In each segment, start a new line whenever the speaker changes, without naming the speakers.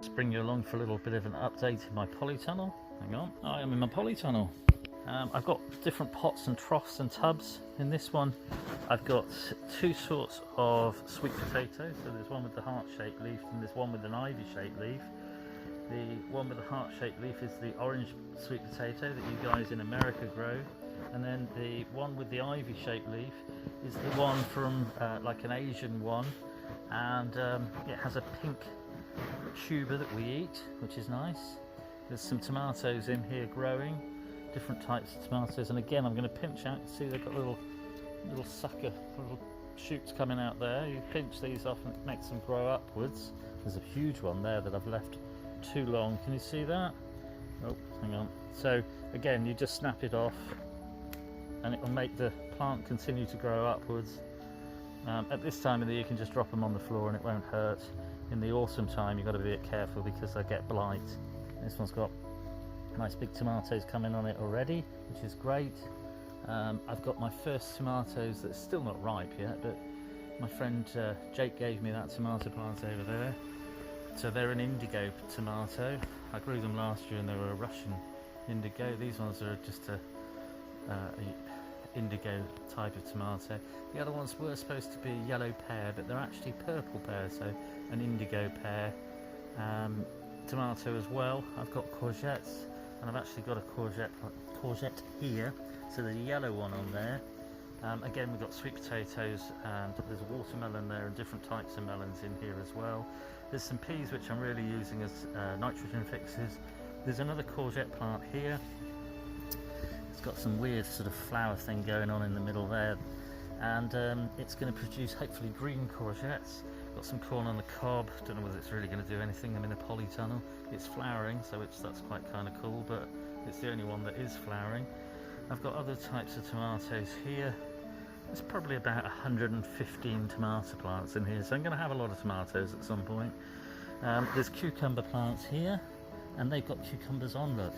to bring you along for a little bit of an update in my polytunnel. Hang on, I am in my polytunnel. I've got different pots and troughs and tubs. In this one I've got two sorts of sweet potato. So there's one with the heart-shaped leaf and there's one with an ivy-shaped leaf. The one with the heart-shaped leaf is the orange sweet potato that you guys in America grow, and then the one with the ivy-shaped leaf is the one from like an Asian one, and it has a pink tuber that we eat, which is nice. There's some tomatoes in here growing, different types of tomatoes, and again I'm going to pinch out. See, they've got little sucker, little shoots coming out there. You pinch these off and it makes them grow upwards. There's a huge one there that I've left too long. Can you see that? Oh, hang on. So again, you just snap it off and it will make the plant continue to grow upwards. At this time of the year you can just drop them on the floor and it won't hurt. In the autumn time you've got to be a bit careful because they get blight. This one's got nice big tomatoes coming on it already, which is great. I've got my first tomatoes that's still not ripe yet, but my friend Jake gave me that tomato plant over there. So they're an indigo tomato. I grew them last year and they were a Russian indigo. These ones are just a indigo type of tomato. The other ones were supposed to be a yellow pear, but they're actually purple pear, so an indigo pear. Tomato as well. I've got courgettes, and I've actually got a courgette here. So there's a yellow one on there. Again, we've got sweet potatoes, and there's a watermelon there, and different types of melons in here as well. There's some peas which I'm really using as nitrogen fixes. There's another courgette plant here. It's got some weird sort of flower thing going on in the middle there, and it's going to produce hopefully green courgettes. Got some corn on the cob. Don't know whether it's really going to do anything. I'm in a polytunnel. It's flowering, so that's quite kind of cool, but it's the only one that is flowering. I've got other types of tomatoes here. There's probably about 115 tomato plants in here, so I'm going to have a lot of tomatoes at some point. There's cucumber plants here, and they've got cucumbers on, look.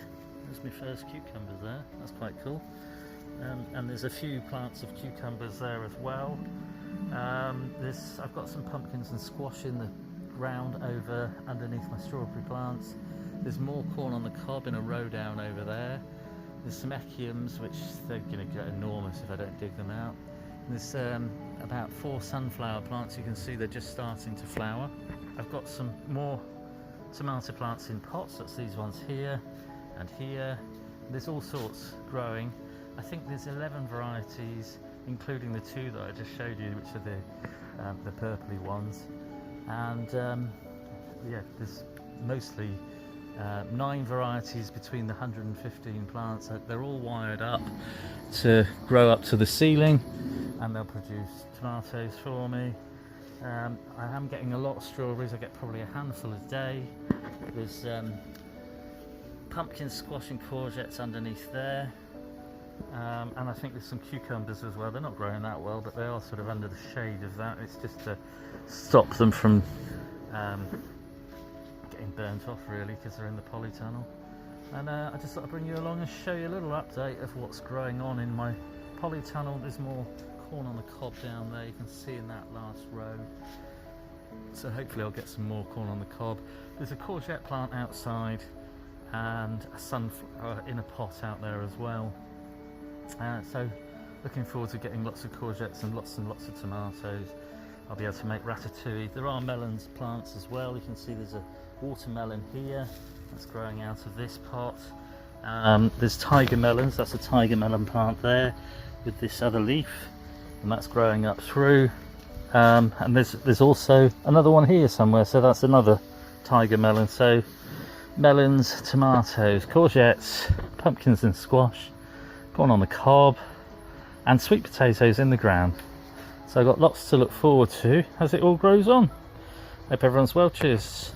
There's my first cucumbers there, that's quite cool. And there's a few plants of cucumbers there as well. I've got some pumpkins and squash in the ground over underneath my strawberry plants. There's more corn on the cob in a row down over there. There's some echiums, which they're going to get enormous if I don't dig them out. There's about 4 sunflower plants. You can see they're just starting to flower. I've got some more tomato plants in pots. That's these ones here and here. There's all sorts growing. I think there's 11 varieties, including the 2 that I just showed you, which are the purpley ones. And yeah, there's mostly 9 varieties between the 115 plants. They're all wired up to grow up to the ceiling, and they'll produce tomatoes for me. I am getting a lot of strawberries. I get probably a handful a day. There's pumpkin, squash and courgettes underneath there, and I think there's some cucumbers as well. They're not growing that well, but they are sort of under the shade of that. It's just to stop them from getting burnt off, really, because they're in the polytunnel. And I just thought I'd bring you along and show you a little update of what's growing on in my polytunnel. There's more corn on the cob down there, you can see in that last row. So hopefully I'll get some more corn on the cob. There's a courgette plant outside and a sunflower in a pot out there as well. So looking forward to getting lots of courgettes and lots of tomatoes. I'll be able to make ratatouille. There are melons plants as well. You can see there's a watermelon here that's growing out of this pot. There's tiger melons. That's a tiger melon plant there with this other leaf, and that's growing up through. And there's also another one here somewhere, so that's another tiger melon. So melons, tomatoes, courgettes, pumpkins and squash, corn on the cob, and sweet potatoes in the ground. So I've got lots to look forward to as it all grows on. Hope everyone's well. Cheers.